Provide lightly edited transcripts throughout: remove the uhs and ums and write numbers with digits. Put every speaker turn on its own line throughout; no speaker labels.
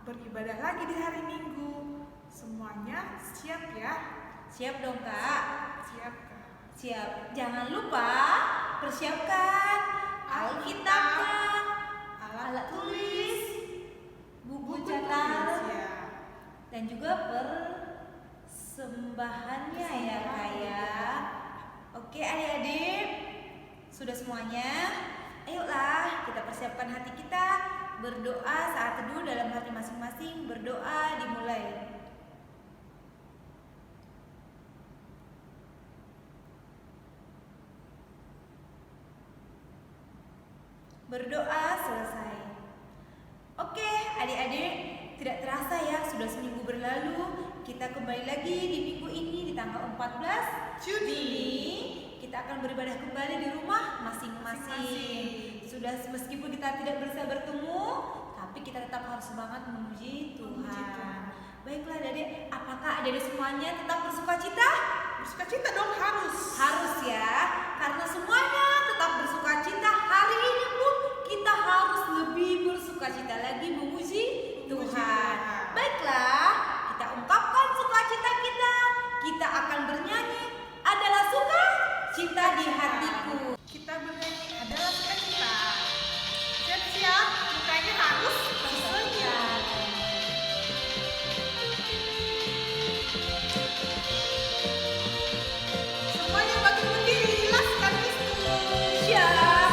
beribadah lagi di hari Minggu. Semuanya siap ya?
Siap dong Kak.
Siap Kak.
Siap. Jangan lupa persiapkan Alkitabnya, alat tulis, buku catat,
ya.
dan juga persembahannya ya Kak ya. Oke adik-adik, sudah semuanya? Ayolah kita persiapkan hati kita. Berdoa saat teduh dalam hati masing-masing. Berdoa dimulai. Berdoa selesai. Oke adik-adik, tidak terasa ya sudah seminggu berlalu. Kita kembali lagi di minggu ini di tanggal 14 Juni. Kita akan beribadah kembali di rumah masing-masing. Sudah meskipun kita tidak bisa bertemu, tapi kita tetap harus semangat memuji Tuhan. Baiklah adik-adik, apakah adik-adik semuanya tetap bersukacita?
Bersukacita dong harus.
Harus ya, karena semuanya tetap bersukacita. Hari ini pun kita harus lebih bersukacita lagi memuji Tuhan. Baiklah, kita ungkapkan sukacita kita. Kita akan bernyanyi adalah sukacita di hatiku.
Kita bernyanyi adalah sukacita. Siap-siap, mukanya harus bersenyum. Semuanya bagi berdiri, jelaskan Kristus.
Siap.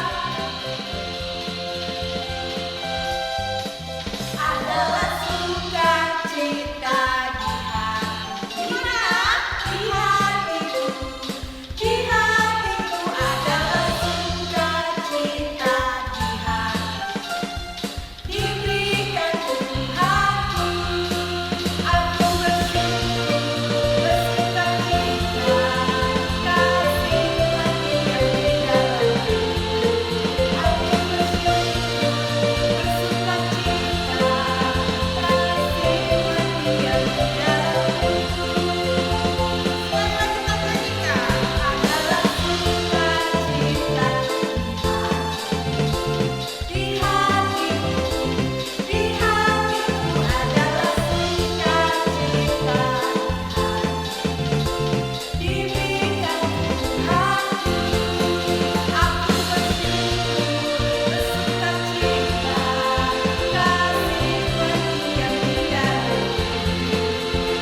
Adalah sukacita di hati. Di hatiku, di hatiku adalah sukacita di hati. Diberikan Tuhanku, aku bersyukur, bersukacita, kasih Tuhan yang di dalamku. Aku bersyukur, bersukacita, kasih Tuhan yang di dalamku.
Semuanya kita bernyanyikan.
Adalah sukacita di hatiku, di hatiku adalah sukacita di hati. Diberikan Tuhanku, aku bersyukur, bersukacita, kasih Tuhan yang di dalamku.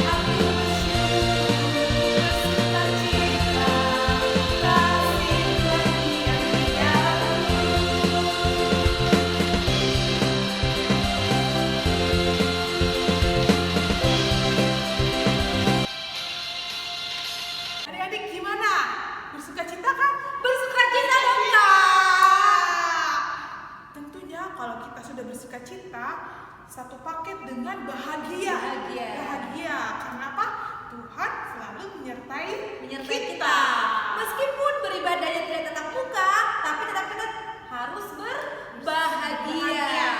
Aku bersyukur, bersukacita, kasih Tuhan yang di dalamku.
Adik-adik gimana? Bersukacita kan?
Bersukacita dong Kak.
Tentunya kalau kita sudah bersukacita, satu paket dengan bahagia.
Bahagia.
Karena apa? Tuhan selalu menyertai
Kita. Meskipun beribadahnya tidak tatap muka, tapi tetap kita harus berbahagia.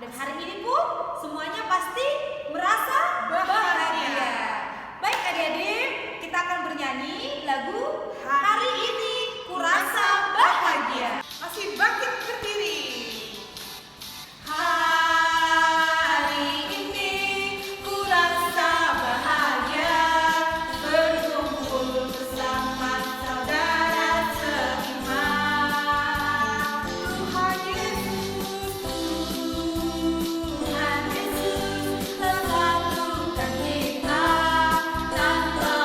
Dan hari ini pun semuanya pasti merasa bahagia. Baik adik-adik, kita akan bernyanyi lagu Hari Ini Kurasa Bahagia.
Masih bangkit berdiri.
Hari ini ku rasa bahagia berkumpul bersama saudara seiman.
Tuhan Yesus,
Tuhan Yesus telah lakukan hikmat tanpa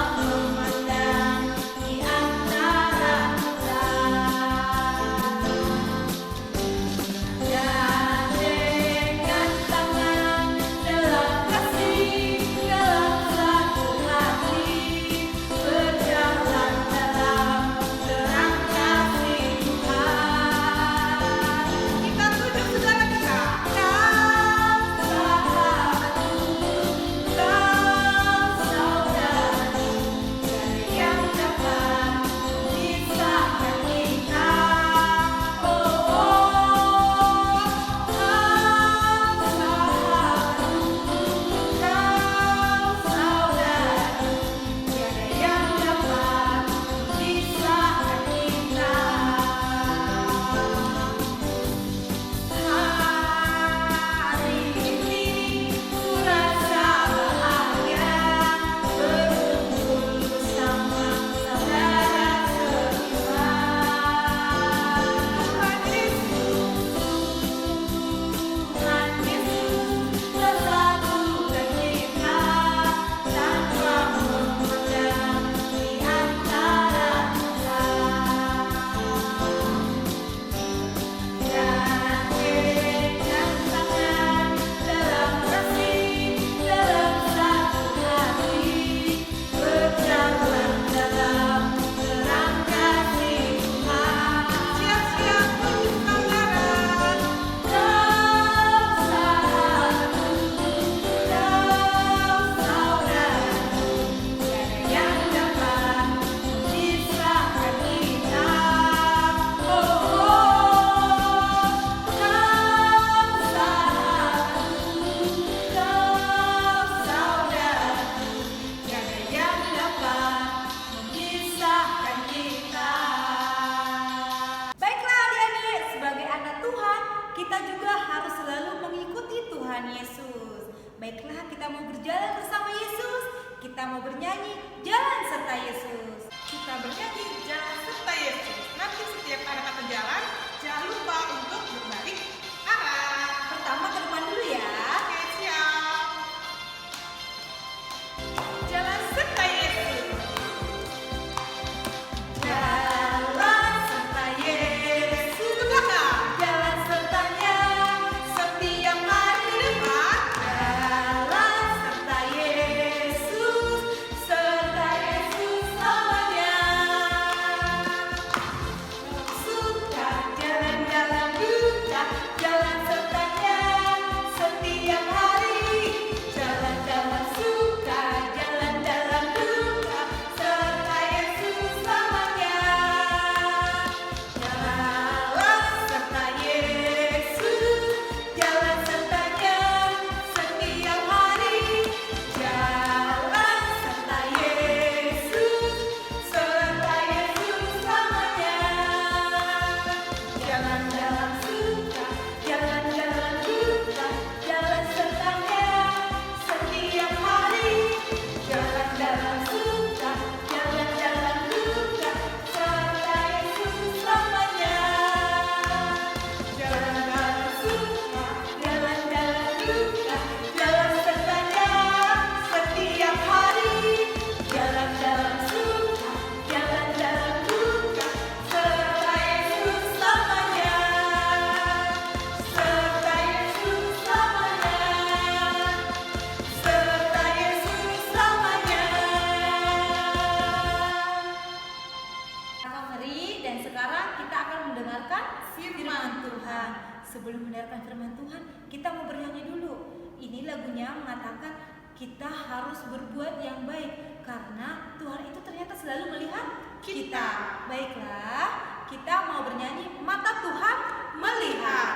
sebelum mendengarkan firman Tuhan, kita mau bernyanyi dulu. Ini lagunya mengatakan kita harus berbuat yang baik karena Tuhan itu ternyata selalu melihat kita. Baiklah, kita mau bernyanyi mata Tuhan melihat.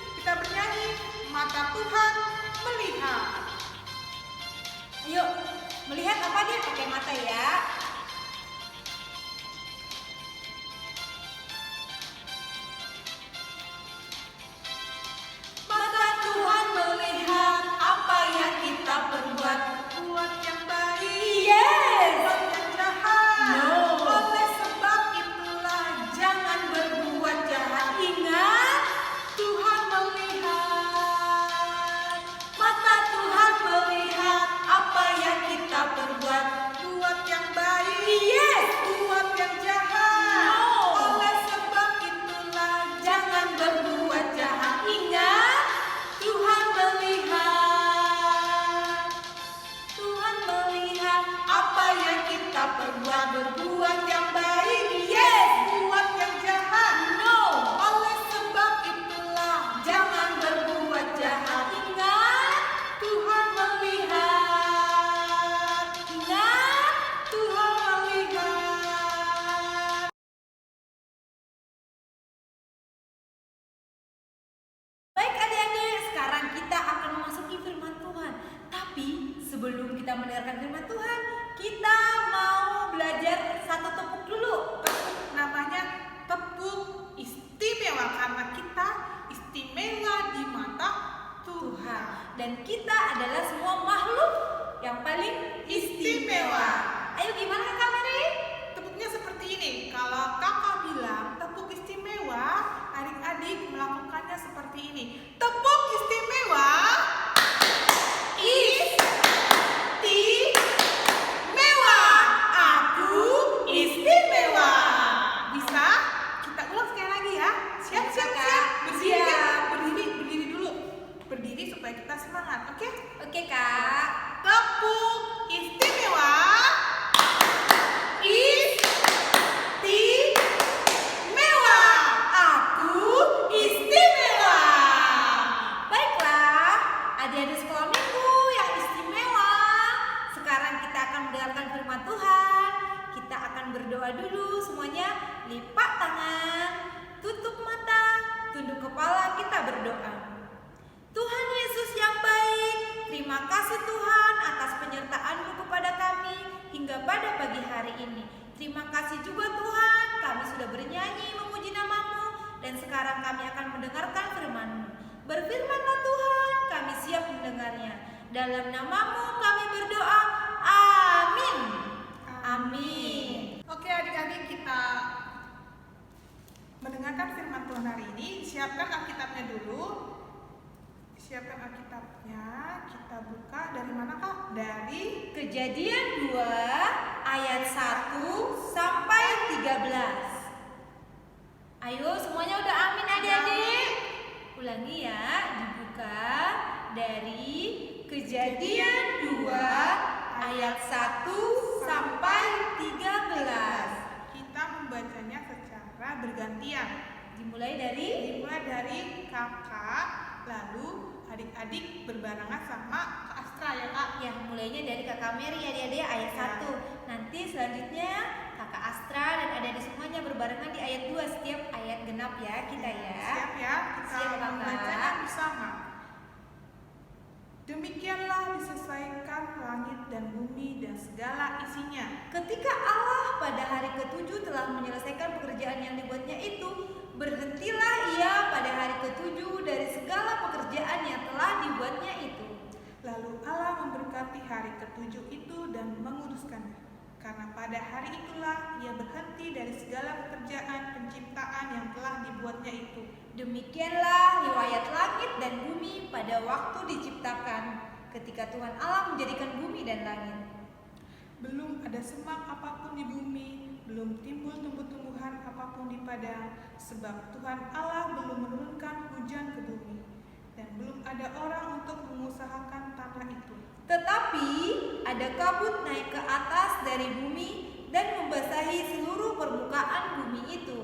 Kita bernyanyi mata Tuhan melihat.
Ayo, melihat apa dia? Pakai mata ya. Mata Tuhan melihat apa yang kita perbuat.
Buat yang baik,
Yes.
buat yang jahat.
No.
Oleh sebab itulah
Jangan berbuat jahat. Ingat,
Tuhan melihat.
mata Tuhan melihat apa yang kita perbuat.
Buat yang baik,
Yes.
buat yang jahat.
No.
Oleh sebab itulah
Jangan berbuat jahat. Ingat, Tuhan melihat. Tuhan melihat
apa yang kita perbuat. Berbuat yang baik,
Yes.
buat yang jahat.
No.
Oleh sebab itulah
Jangan berbuat jahat. Ingat,
Tuhan melihat.
ingat.
Tuhan melihat.
Baik adik-adik, sekarang kita akan memasuki firman Tuhan. Tapi sebelum kita mendengarkan firman Tuhan, kita mau belajar satu tepuk dulu.
Tepuk namanya tepuk istimewa karena kita istimewa di mata Tuhan.
Dan kita adalah semua makhluk yang paling istimewa. Ayo gimana Kak Mary?
Tepuknya seperti ini. Kalau kakak bilang tepuk istimewa, adik-adik melakukannya seperti ini. Tepuk istimewa. Istimewa. Aku istimewa. Bisa? Kita ulang sekali lagi ya. Siap,
Bisa,
siap,
Kak.
siap. Berdiri,
Siap.
ya. Berdiri dulu. Berdiri supaya kita semangat, oke?
Oke Kak.
Tepuk istimewa. Istimewa. Aku istimewa.
Baiklah, adik-adik sekolah minggu yang istimewa. Sekarang kita akan mendengarkan firman Tuhan. Kita akan berdoa dulu semuanya. Lipat tangan, tutup mata, tunduk kepala, kita berdoa. Tuhan Yesus yang baik, terima kasih Tuhan atas penyertaan-Mu kepada kami hingga pada pagi hari ini. Terima kasih juga Tuhan, kami sudah bernyanyi memuji nama-Mu dan sekarang kami akan mendengarkan firman-Mu. Berfirmanlah Tuhan, kami siap mendengarnya. Dalam nama-Mu kami berdoa. Amin. Amin.
Oke adik-adik, kita mendengarkan firman Tuhan hari ini. Siapkan Alkitabnya dulu. Siapkan Alkitabnya. Kita buka dari mana Kak? Dari
Kejadian 2 ayat 1 sampai 13. Ayo semuanya udah amin adik-adik. Ulangi ya, dibuka dari Kejadian 2 ayat 1 sampai 13.
kita membacanya secara bergantian.
Dimulai dari
Dimulai dari kakak, lalu adik-adik berbarengan sama Kak Astra ya Kak.
ya mulainya dari Kakak Mary adik-adik ayat 1. Nanti selanjutnya Kakak Astra dan adik-adik semuanya berbarengan di ayat 2 setiap ayat genap ya kita ya.
Siap ya, kita
Siap, Kakak.
membacanya bersama. Demikianlah diselesaikan langit dan bumi dan segala isinya.
Ketika Allah pada hari ke-7 telah menyelesaikan pekerjaan yang dibuatnya itu, berhentilah ia pada hari ke-7 dari segala pekerjaan yang telah dibuatnya itu.
Lalu Allah memberkati hari ke-7 itu dan menguduskannya. Karena pada hari itulah ia berhenti dari segala pekerjaan penciptaan yang telah dibuatnya itu.
Demikianlah riwayat langit dan bumi pada waktu diciptakan, ketika Tuhan Allah menjadikan bumi dan langit.
Belum ada semak apapun di bumi, belum timbul tumbuh-tumbuhan apapun di padang, sebab Tuhan Allah belum menurunkan hujan ke bumi, dan belum ada orang untuk mengusahakan tanah itu.
Tetapi ada kabut naik ke atas dari bumi dan membasahi seluruh permukaan bumi itu.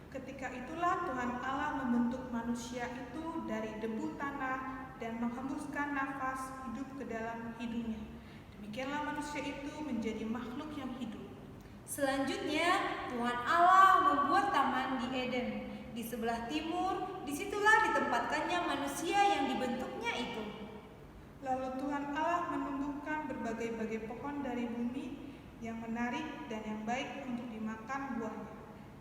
Ketika itulah Tuhan Allah membentuk manusia itu dari debu tanah dan menghembuskan nafas hidup ke dalam hidungnya. Demikianlah manusia itu menjadi makhluk yang hidup.
Selanjutnya, Tuhan Allah membuat taman di Eden. Di sebelah timur, disitulah ditempatkannya manusia yang dibentuknya itu.
Lalu Tuhan Allah menumbuhkan berbagai-bagai pohon dari bumi yang menarik dan yang baik untuk dimakan buahnya,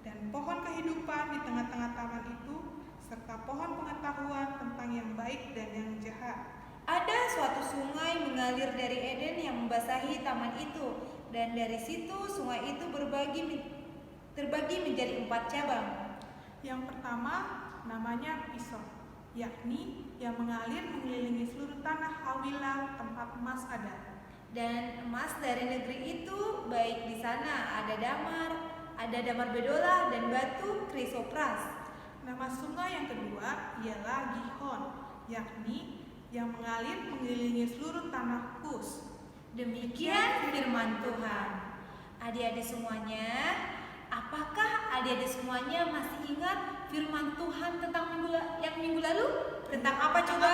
dan pohon kehidupan di tengah-tengah taman itu, serta pohon pengetahuan tentang yang baik dan yang jahat.
Ada suatu sungai mengalir dari Eden yang membasahi taman itu, dan dari situ sungai itu terbagi menjadi 4 cabang.
Yang pertama namanya Pison, yakni yang mengalir mengelilingi seluruh tanah Hawilah tempat emas ada.
Dan emas dari negeri itu baik di sana ada damar bedola dan batu krisopras.
Nama sungai yang kedua ialah Gihon, yakni yang mengalir mengelilingi seluruh tanah Kus.
Demikian firman Tuhan. Adik-adik semuanya, apakah adik-adik semuanya masih ingat firman Tuhan tentang minggu lalu? Tentang apa coba?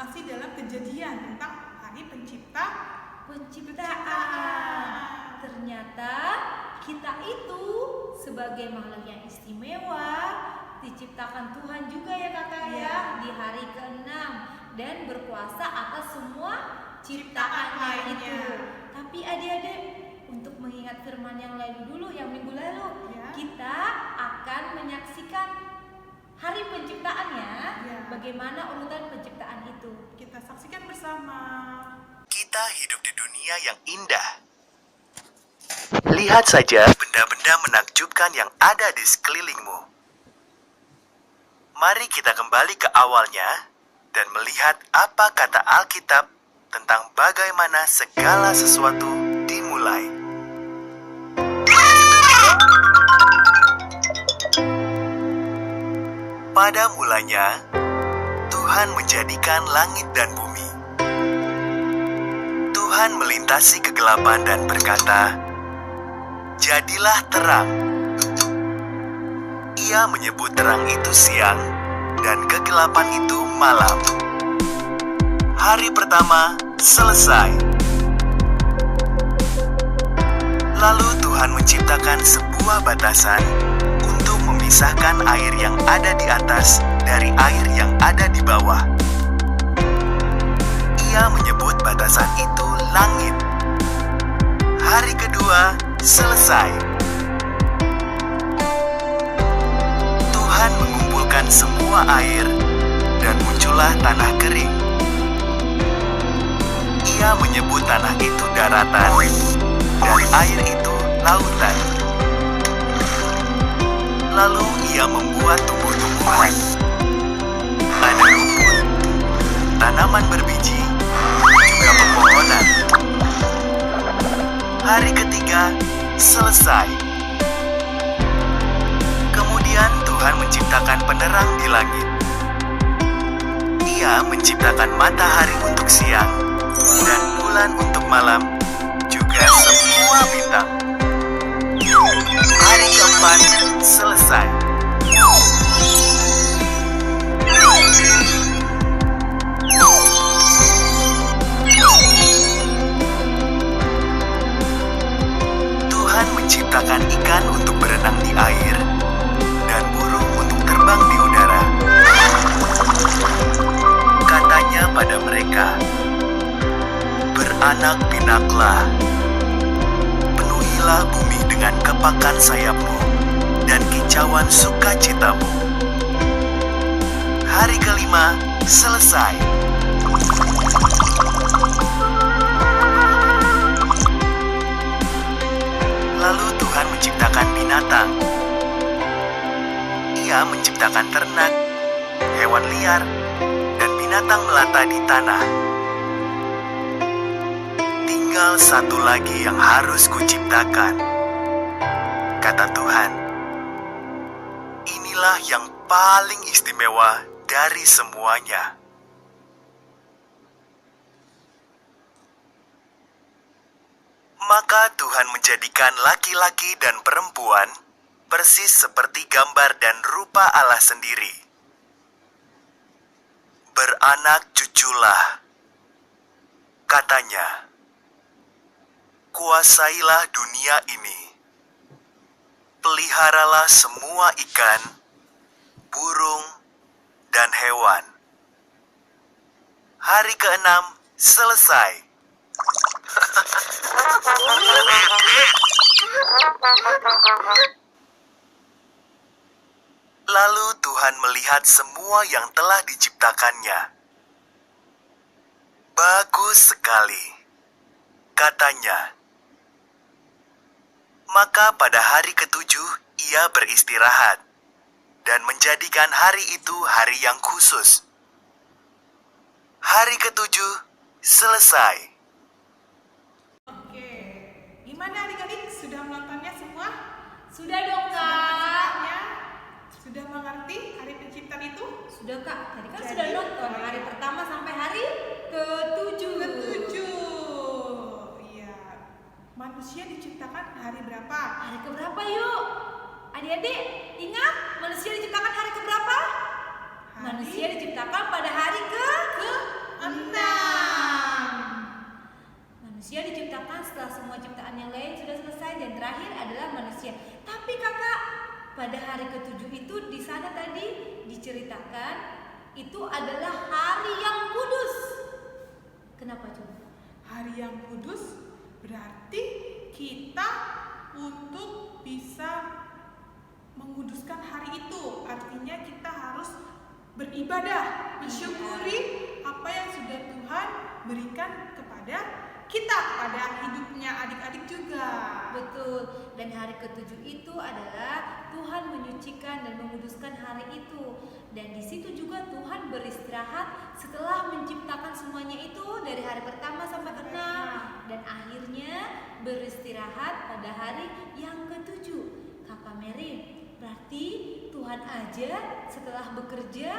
Masih dalam Kejadian tentang hari
Penciptaan. Ternyata kita itu sebagai makhluk yang istimewa diciptakan Tuhan juga ya kakak ya di hari ke-6 dan berkuasa atas semua ciptaan itu. Tapi adik-adik, untuk mengingat firman yang lalu dulu, yang minggu lalu, kita akan menyaksikan hari penciptaannya. Bagaimana urutan penciptaan itu?
Kita saksikan bersama.
Kita hidup di dunia yang indah. Lihat saja benda-benda menakjubkan yang ada di sekelilingmu. Mari kita kembali ke awalnya dan melihat apa kata Alkitab tentang bagaimana segala sesuatu dimulai. Pada mulanya, Tuhan menjadikan langit dan bumi. Tuhan melintasi kegelapan dan berkata, "Jadilah terang." Ia menyebut terang itu siang dan kegelapan itu malam. Hari pertama selesai. Lalu Tuhan menciptakan sebuah batasan untuk memisahkan air yang ada di atas dari air yang ada di bawah. Ia menyebut batasan itu langit. Hari kedua selesai. Tuhan mengumpulkan semua air dan muncullah tanah kering. Ia menyebut tanah itu daratan dan air itu lautan. Lalu ia membuat tumbuh-tumbuhan. Ada rumput, tanaman berbiji, juga pepohonan. Hari ketiga selesai. Kemudian Tuhan menciptakan penerang di langit. Ia menciptakan matahari untuk siang dan bulan untuk malam, juga semua bintang. Hari keempat selesai. Tuhan menciptakan ikan untuk berenang di air dan burung untuk terbang di udara. Katanya pada mereka, "Beranak pinaklah, penuhilah bumi dengan kepakan sayapmu dan kicauan sukacitamu." Hari kelima selesai. Lalu Tuhan menciptakan binatang. Ia menciptakan ternak, hewan liar, dan binatang melata di tanah. Tinggal satu lagi yang harus kuciptakan, kata Tuhan. Inilah yang paling istimewa dari semuanya. Maka Tuhan menjadikan laki-laki dan perempuan persis seperti gambar dan rupa Allah sendiri. beranak cuculah. Katanya, kuasailah dunia ini. Peliharalah semua ikan, burung, dan hewan. Hari ke-6 selesai. Lalu Tuhan melihat semua yang telah diciptakannya. Bagus sekali, katanya. Maka pada hari ke-7 ia beristirahat dan menjadikan hari itu hari yang khusus. Hari ke-7 selesai.
Oke, gimana adik-adik? Sudah menontonnya semua?
Sudah dong,
Sudah
Kak.
menyaksikannya? Sudah mengerti hari penciptaan itu?
Sudah, Kak. Tadi kan
Jadi,
sudah nonton hari pertama sampai hari ke-7.
Ketujuh. Iya. Manusia diciptakan hari berapa?
Hari keberapa yuk? Adik-adik, ingat manusia diciptakan hari keberapa? Manusia diciptakan pada hari ke-6. Manusia diciptakan setelah semua ciptaan yang lain sudah selesai dan terakhir adalah manusia. Tapi kakak, pada hari ke-7 itu di sana tadi diceritakan itu adalah hari yang kudus. Kenapa coba?
Hari yang kudus berarti kita untuk bisa menguduskan hari itu. Artinya kita harus beribadah, mensyukuri apa yang sudah Tuhan berikan kepada kita, kepada hidupnya adik-adik juga.
Betul. Dan hari ke-7 itu adalah Tuhan menyucikan dan menguduskan hari itu. Dan di situ juga Tuhan beristirahat setelah menciptakan semuanya itu dari hari pertama sampai ke-6 dan akhirnya beristirahat pada hari yang ke-7. Kakak Mary, berarti Tuhan aja setelah bekerja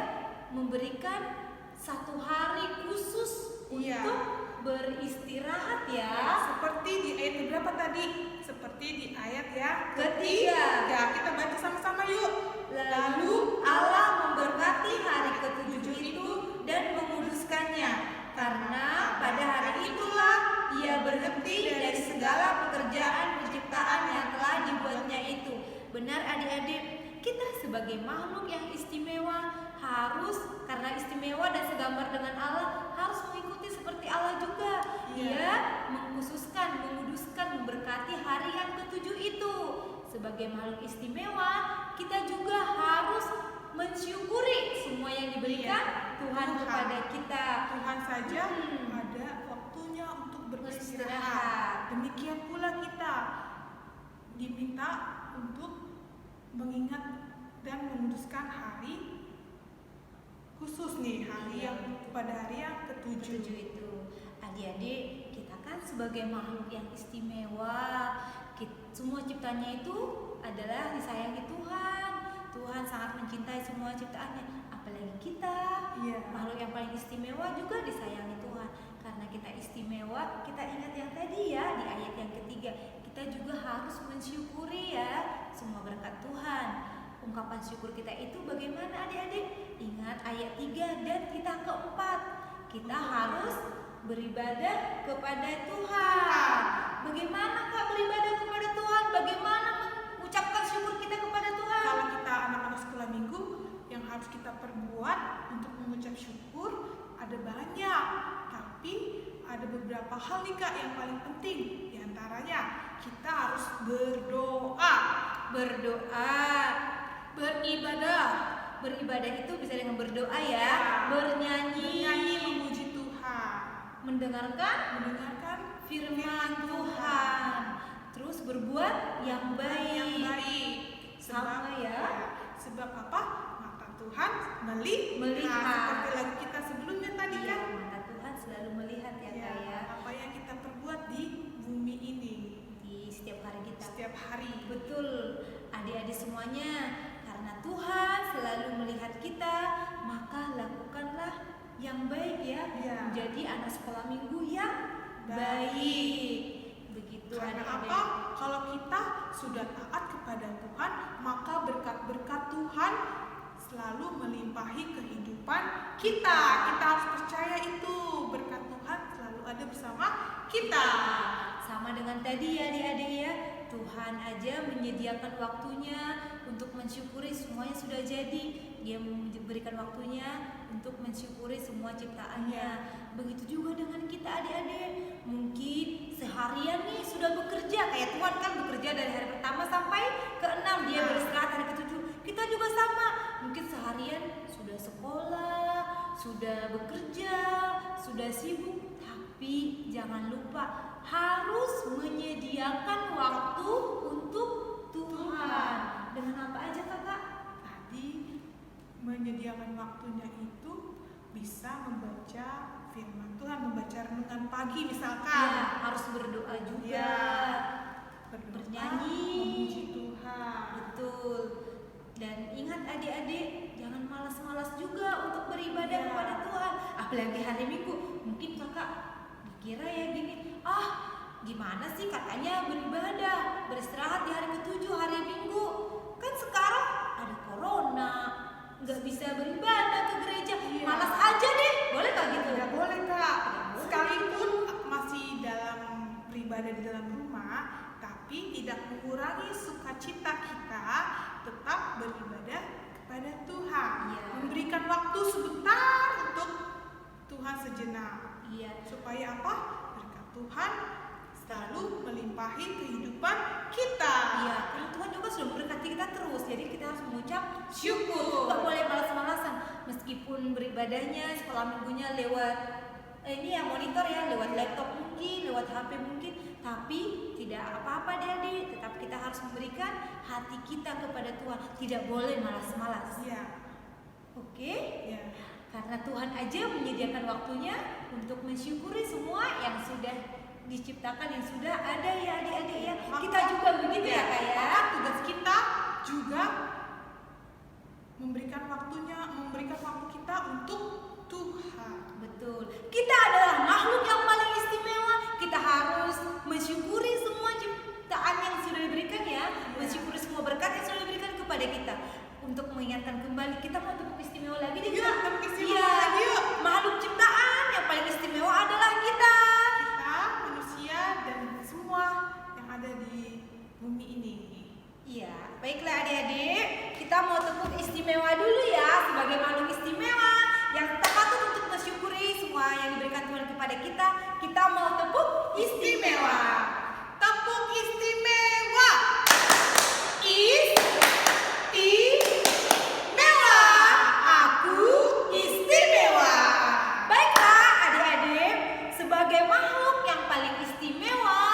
memberikan satu hari khusus
Iya.
untuk beristirahat ya.
Seperti di ayat berapa tadi? Seperti di ayat yang
Ketiga.
ketiga. Kita baca sama-sama yuk.
Lalu Allah memberkati hari ke-7 itu dan menguduskannya, karena pada hari itulah ia berhenti dari segala pekerjaan penciptaan yang telah dibuatnya itu. Benar adik-adik, kita sebagai makhluk yang istimewa harus, karena istimewa dan segambar dengan Allah, harus mengikuti seperti Allah juga. Ia mengkhususkan, menguduskan, memberkati hari yang ke-7 itu. Sebagai makhluk istimewa, kita juga harus mensyukuri semua yang diberikan Tuhan kepada kita.
Tuhan saja ada waktunya untuk beristirahat.
Beristirahat.
Demikian pula kita diminta untuk mengingat dan menguduskan hari khusus nih, hari yang pada hari yang ke-7
itu. Adik-adik, kita kan sebagai makhluk yang istimewa, semua ciptanya itu adalah disayangi Tuhan. Tuhan sangat mencintai semua ciptaannya, apalagi kita, makhluk yang paling istimewa juga disayangi Tuhan. Karena kita istimewa, kita ingat yang tadi ya di ayat yang ketiga, kita juga harus mensyukuri ya semua berkat Tuhan. Ungkapan syukur kita itu bagaimana adik-adik? Ingat ayat 3 dan kita keempat, kita harus beribadah kepada Tuhan. Bagaimana Kak beribadah kepada Tuhan? Bagaimana mengucapkan syukur kita kepada Tuhan?
Kalau kita anak-anak sekolah minggu, yang harus kita perbuat untuk mengucap syukur ada banyak, tapi ada beberapa hal nih Kak yang paling penting. Di antaranya kita harus berdoa, beribadah.
Beribadah itu bisa dengan berdoa ya, bernyanyi,
memuji Tuhan,
mendengarkan firman Tuhan, terus berbuat yang baik. Sama ya.
Sebab apa? Mata Tuhan melihat. Seperti lagu kita sebelumnya tadi kan.
Mata Tuhan selalu melihat ya Kak ya.
Apa yang kita perbuat di bumi ini,
di setiap hari kita.
Setiap hari.
Betul. Adik-adik semuanya, karena Tuhan selalu melihat kita, maka lakukanlah yang baik ya. Menjadi anak sekolah minggu yang baik. Begitu
Karena
adik-adik.
apa? Kalau kita sudah taat kepada Tuhan, maka berkat-berkat Tuhan selalu melimpahi kehidupan kita. Kita harus percaya itu, berkat Tuhan selalu ada bersama kita.
Sama dengan tadi ya adik-adik ya, Tuhan aja menyediakan waktunya untuk mensyukuri semuanya sudah jadi. Dia memberikan waktunya untuk mensyukuri semua ciptaannya. Begitu juga dengan kita adik-adik. Mungkin seharian nih sudah bekerja, kayak Tuhan kan bekerja dari hari pertama sampai ke-6, dia beristirahat hari ke-7. Kita juga sama, mungkin seharian sudah sekolah, sudah bekerja, sudah sibuk. Tapi jangan lupa harus menyediakan waktu untuk Tuhan. Dengan apa aja kakak?
Tadi menyediakan waktunya itu bisa membaca firman Tuhan, membaca renungan pagi misalkan.
Ya, harus berdoa juga.
Ya, berdoa,
bernyanyi,
memuji Tuhan.
Betul. Dan ingat adik-adik, jangan malas-malas juga untuk beribadah
Ya.
kepada Tuhan. Apalagi hari Minggu. Mungkin kakak dikira ya gini, gimana sih katanya beribadah, beristirahat di hari ke-7 hari Minggu. Kan sekarang ada corona, nggak bisa beribadah ke gereja.
Iya.
Malas aja deh, boleh nggak gitu?
Tidak boleh Kak,
boleh.
sekalipun masih dalam beribadah di dalam rumah, tapi tidak mengurangi sukacita kita tetap beribadah kepada Tuhan.
Iya.
Memberikan waktu sebentar untuk Tuhan sejenak.
Iya.
Supaya apa? Berkat Tuhan selalu melimpahi kehidupan kita.
Iya, karena Tuhan juga sudah memberkati kita terus. Jadi kita harus mengucap
Syukur.
Gak boleh malas-malasan. Meskipun beribadahnya sekolah minggunya lewat ini ya monitor ya, lewat laptop mungkin, lewat HP mungkin, tapi tidak apa-apa adik-adik. Tetap kita harus memberikan hati kita kepada Tuhan. Tidak boleh malas-malas.
Iya.
Oke?
Iya.
Karena Tuhan aja menyediakan waktunya untuk mensyukuri semua yang sudah diciptakan, yang sudah ada ya adik-adik ya. Kita juga begitu ya Kak ya.
Maka tugas kita juga memberikan waktu kita untuk Tuhan.
Betul. Kita adalah makhluk yang paling istimewa. Kita harus mensyukuri semua ciptaan yang sudah diberikan ya. Mensyukuri semua berkat yang sudah diberikan kepada kita. Untuk mengingatkan kembali, kita mau tepuk istimewa lagi deh
Yuk,
Kak.
tepuk istimewa
Iya.
lagi, yuk.
Makhluk ciptaan yang paling istimewa adalah kita.
Kita manusia dan semua yang ada di bumi ini.
Iya, baiklah adik-adik, kita mau tepuk istimewa dulu ya sebagai makhluk istimewa yang patut untuk mensyukuri semua yang diberikan Tuhan kepada kita. Kita mau tepuk istimewa.
Tepuk istimewa.
Istimewa. Aku istimewa. Baiklah adik-adik, sebagai makhluk yang paling istimewa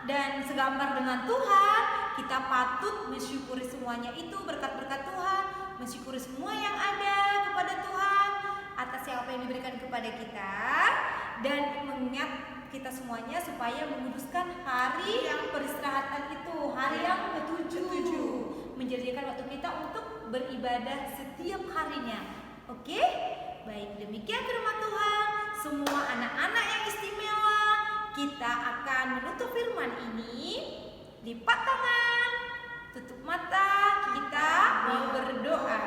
dan segambar dengan Tuhan, kita patut mensyukuri semuanya itu berkat-berkat Tuhan, mensyukuri semua yang ada kepada Tuhan atas apa yang diberikan kepada kita, dan mengingat kita semuanya supaya menguduskan hari yang peristirahatan itu, hari yang ketujuh, menjadikan waktu kita untuk beribadah setiap harinya. Oke? Baik, demikian firman Tuhan. Semua anak-anak yang istimewa, kita akan menutup firman ini. Lipat tangan, tutup mata, kita mau berdoa.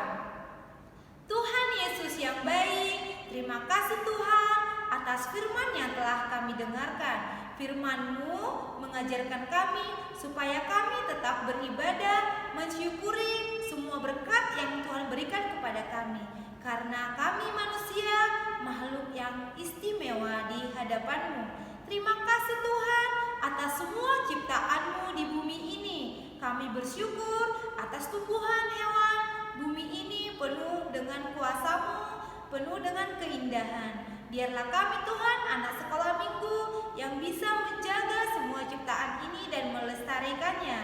Tuhan Yesus yang baik, terima kasih Tuhan atas firman yang telah kami dengarkan. Firman-Mu mengajarkan kami supaya kami tetap beribadah, mensyukuri semua berkat yang Tuhan berikan kepada kami. Karena kami manusia, makhluk yang istimewa di hadapan-Mu. Terima kasih Tuhan atas semua ciptaan-Mu di bumi ini. Kami bersyukur atas tumbuhan hewan bumi ini penuh dengan kuasa-Mu, penuh dengan keindahan. Biarlah kami Tuhan, anak sekolah minggu yang bisa menjaga semua ciptaan ini dan melestarikannya.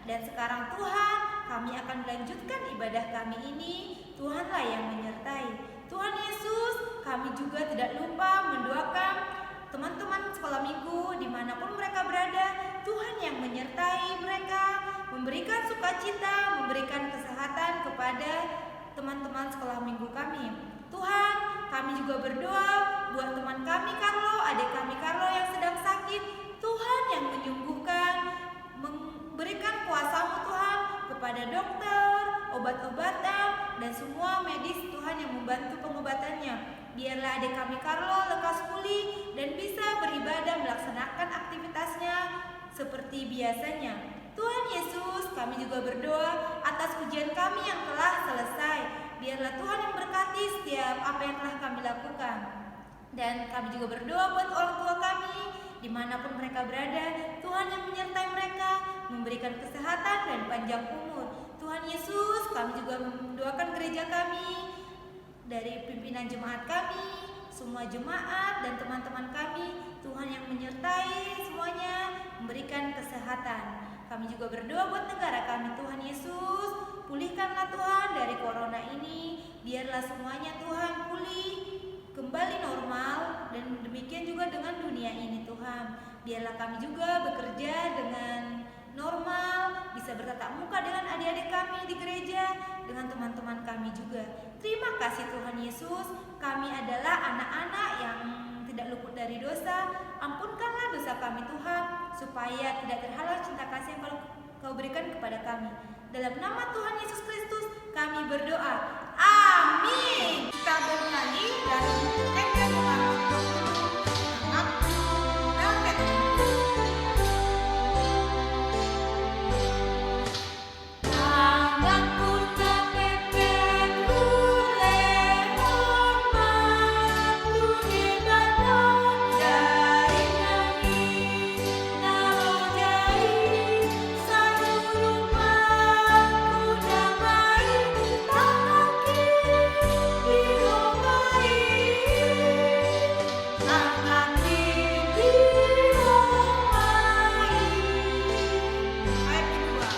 Dan sekarang Tuhan, kami akan melanjutkan ibadah kami ini. Tuhanlah yang menyertai. Tuhan Yesus, kami juga tidak lupa mendoakan teman-teman sekolah minggu dimanapun mereka berada. Tuhan yang menyertai mereka, memberikan sukacita, memberikan kesehatan kepada teman-teman sekolah minggu kami. Tuhan, kami juga berdoa buat teman kami Carlo, adik kami Carlo yang sedang sakit. Tuhan yang menyembuhkan, memberikan kuasa-Mu Tuhan kepada dokter, obat-obatan, dan semua medis Tuhan yang membantu pengobatannya. Biarlah adik kami Carlo lekas pulih dan bisa beribadah melaksanakan aktivitasnya seperti biasanya. Tuhan Yesus, kami juga berdoa atas ujian kami yang telah selesai. Biarlah Tuhan yang berkati setiap apa yang telah kami lakukan. Dan kami juga berdoa buat orang tua kami, dimanapun mereka berada. Tuhan yang menyertai mereka, memberikan kesehatan dan panjang umur. Tuhan Yesus, kami juga mendoakan gereja kami, dari pimpinan jemaat kami, semua jemaat dan teman-teman kami. Tuhan yang menyertai semuanya, memberikan kesehatan. Kami juga berdoa buat negara kami. Tuhan Yesus, pulihkanlah Tuhan dari corona ini. Biarlah semuanya Tuhan pulih kembali normal, dan demikian juga dengan dunia ini Tuhan. Biarlah kami juga bekerja dengan normal, bisa bertatap muka dengan adik-adik kami di gereja, dengan teman-teman kami juga. Terima kasih Tuhan Yesus, kami adalah anak-anak yang tidak luput dari dosa. Ampunkanlah dosa kami Tuhan, supaya tidak terhalang cinta kasih yang Kau berikan kepada kami. Dalam nama Tuhan Yesus Kristus kami berdoa. Amin.
Kita bernyanyi dari Engel Mengarang 20, Aku Dapat.
Anakku kepepet oleh hormat, ku dibantu dari langit, nalo jai satu rumah, ku damai tanaki diromai, tanaki diromai.
Ayat kedua.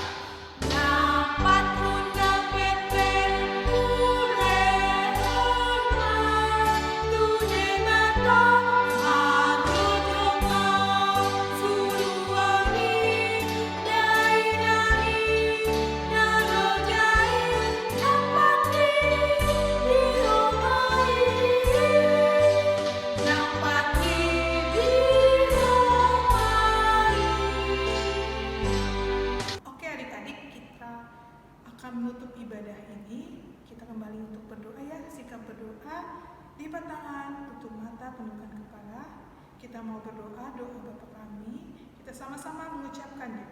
Dapat Bunda pepet oleh hormat, Tude mato mato joma suruani, dai nalo jai napati diromai, napati diromai.
Oke adik-adik, kita akan menutup ibadah ini. Kita kembali untuk berdoa ya, sikap berdoa, lipat tangan, tutup mata, tundukkan kepala. Kita mau berdoa, doa Bapa kami. Kita sama-sama mengucapkannya.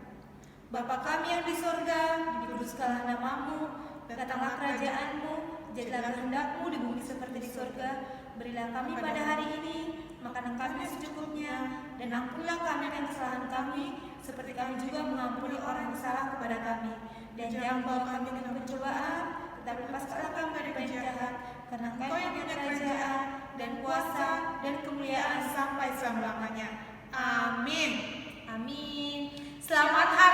Bapa kami yang di sorga, dikuduskanlah namamu, datanglah kerajaanmu, jadilah kehendakmu di bumi seperti di sorga. Berilah kami pada hari ini makanan kami secukupnya, dan ampunlah kami akan kesalahan kami, seperti kami juga mengampuni orang yang bersalah kepada kami. Dan jangan bawa kami dalam pencobaan, tetapi lepaskanlah kami dari penjahat, karena Engkau yang punya kerajaan dan kuasa dan kemuliaan sampai selama-lamanya. Amin. Amin. Selamat hari